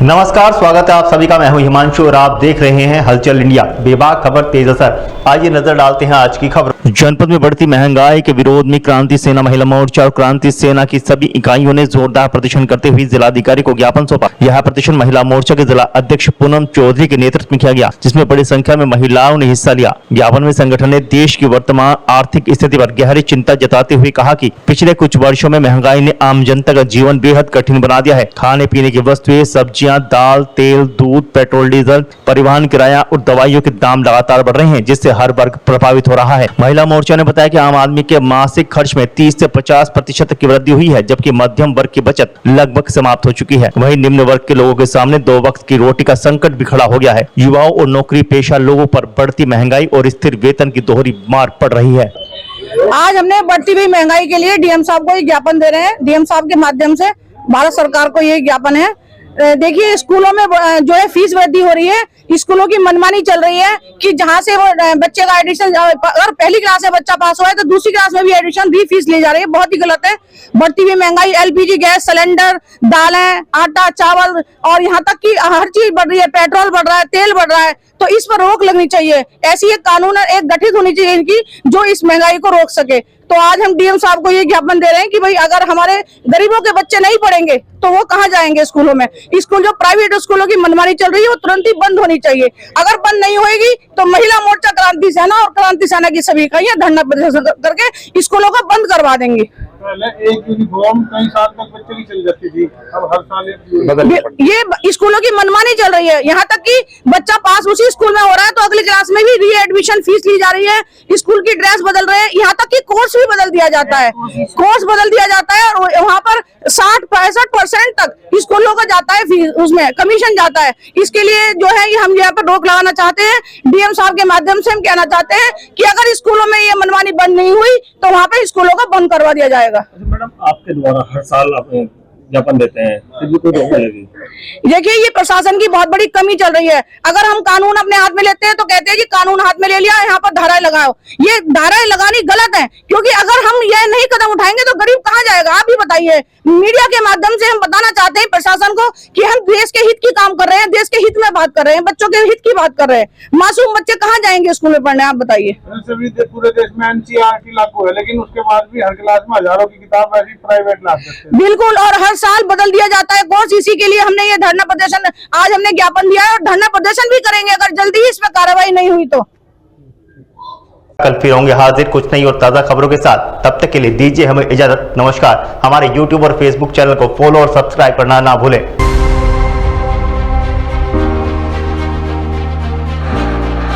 नमस्कार, स्वागत है आप सभी का। मैं हूं हिमांशु और आप देख रहे हैं हलचल इंडिया। बेबाक खबर तेज असर। आइए नजर डालते हैं आज की खबर। जनपद में बढ़ती महंगाई के विरोध में क्रांति सेना महिला मोर्चा और क्रांति सेना की सभी इकाइयों ने जोरदार प्रदर्शन करते हुए जिलाधिकारी को ज्ञापन सौंपा। यह प्रदर्शन महिला मोर्चा के जिला अध्यक्ष पूनम चौधरी के नेतृत्व में किया गया, जिसमें बड़ी संख्या में महिलाओं ने हिस्सा लिया। ज्ञापन में संगठन ने देश की वर्तमान आर्थिक स्थिति पर गहरी चिंता जताते हुए कहा कि पिछले कुछ वर्षों में महंगाई ने आम जनता का जीवन बेहद कठिन बना दिया है। खाने पीने की वस्तुएं, सब्जियां, दाल, तेल, दूध, पेट्रोल, डीजल, परिवहन किराया और दवाइयों के दाम लगातार बढ़ रहे हैं, जिससे हर वर्ग प्रभावित हो रहा है। महिला मोर्चा ने बताया कि आम आदमी के मासिक खर्च में 30 से 50% की वृद्धि हुई है, जबकि मध्यम वर्ग की बचत लगभग समाप्त हो चुकी है। वहीं निम्न वर्ग के लोगों के सामने 2 वक्त की रोटी का संकट भी खड़ा हो गया है। युवाओं और नौकरी पेशा लोगों पर बढ़ती महंगाई और स्थिर वेतन की दोहरी मार पड़ रही है। आज हमने बढ़ती हुई महंगाई के लिए डीएम साहब को एक ज्ञापन दे रहे हैं। डीएम साहब के माध्यम से भारत सरकार को ये ज्ञापन है। देखिए, स्कूलों में जो है फीस वृद्धि हो रही है। स्कूलों की मनमानी चल रही है कि जहां से वो बच्चे का एडमिशन, अगर पहली क्लास से बच्चा पास हुआ है तो दूसरी क्लास में भी एडमिशन भी फीस ली जा रही है। बहुत ही गलत है। बढ़ती हुई महंगाई, एलपीजी गैस सिलेंडर, दालें, आटा, चावल और यहाँ तक कि हर चीज बढ़ रही है। पेट्रोल बढ़ रहा है, तेल बढ़ रहा है, तो इस पर रोक लगनी चाहिए। ऐसी एक कानून एक गठित होनी चाहिए इनकी, जो इस महंगाई को रोक सके। तो आज हम डीएम साहब को ये ज्ञापन दे रहे हैं कि भाई अगर हमारे गरीबों के बच्चे नहीं पढ़ेंगे तो वो कहाँ जाएंगे स्कूलों में। स्कूल, जो प्राइवेट स्कूलों की मनमानी चल रही है, वो तुरंत ही बंद होनी चाहिए। अगर बंद नहीं होगी तो महिला मोर्चा, क्रांति सेना और क्रांति सेना की सभी इकाइयां धरना प्रदर्शन करके स्कूलों को बंद करवा देंगी। पहले एक यूनिफॉर्म कई साल तक बच्चे की चल जाती थी, अब हर साल ये स्कूलों की मनमानी चल रही है। यहाँ तक कि बच्चा पास उसी स्कूल में हो रहा है तो अगली क्लास में भी री एडमिशन फीस ली जा रही है। स्कूल की ड्रेस बदल रहे हैं, यहाँ तक कि कोर्स भी बदल दिया जाता है। कोर्स बदल दिया जाता है और वहाँ पर 60-65% तक स्कूलों का जाता है फीस, उसमें कमीशन जाता है। इसके लिए जो है हम यहाँ पर रोक लगाना चाहते हैं। डीएम साहब के माध्यम से हम कहना चाहते हैं कि अगर स्कूलों में ये मनमानी बंद नहीं हुई तो वहाँ पे स्कूलों को बंद करवा दिया जाएगा। मैडम, आपके द्वारा हर साल आप ज्ञापन देते हैं, फिर भी कोई रोक नहीं लगी। देखिए, ये प्रशासन की बहुत बड़ी कमी चल रही है। अगर हम कानून अपने हाथ में लेते हैं तो कहते हैं कि कानून हाथ में ले लिया, यहाँ पर धाराएं लगाओ। ये धाराएं लगानी गलत है, क्योंकि अगर हम ये नहीं कदम उठाएंगे तो गरीब कहाँ जाएगा, आप ही बताइए। मीडिया के माध्यम से हम बताना चाहते हैं प्रशासन को कि हम देश के हित की काम कर रहे हैं, देश के हित में बात कर रहे हैं, बच्चों के हित की बात कर रहे हैं। मासूम बच्चे कहाँ जाएंगे स्कूल में पढ़ने, आप बताइए। पूरे देश में एनसीईआरटी लागू है, लेकिन उसके बाद भी हर क्लास में हजारों की किताब ऐसी प्राइवेट ला सकते हैं। बिल्कुल, और हर साल बदल दिया जाता है कोर्स। इसी के लिए हमने ये धरना प्रदर्शन, आज हमने ज्ञापन दिया है और धरना प्रदर्शन भी करेंगे अगर जल्दी ही इस पर कार्रवाई नहीं हुई तो। कल फिर होंगे हाजिर कुछ नई और ताजा खबरों के साथ। तब तक के लिए दीजिए हमें इजाजत। नमस्कार। हमारे YouTube और Facebook चैनल को फॉलो और सब्सक्राइब करना ना भूलें।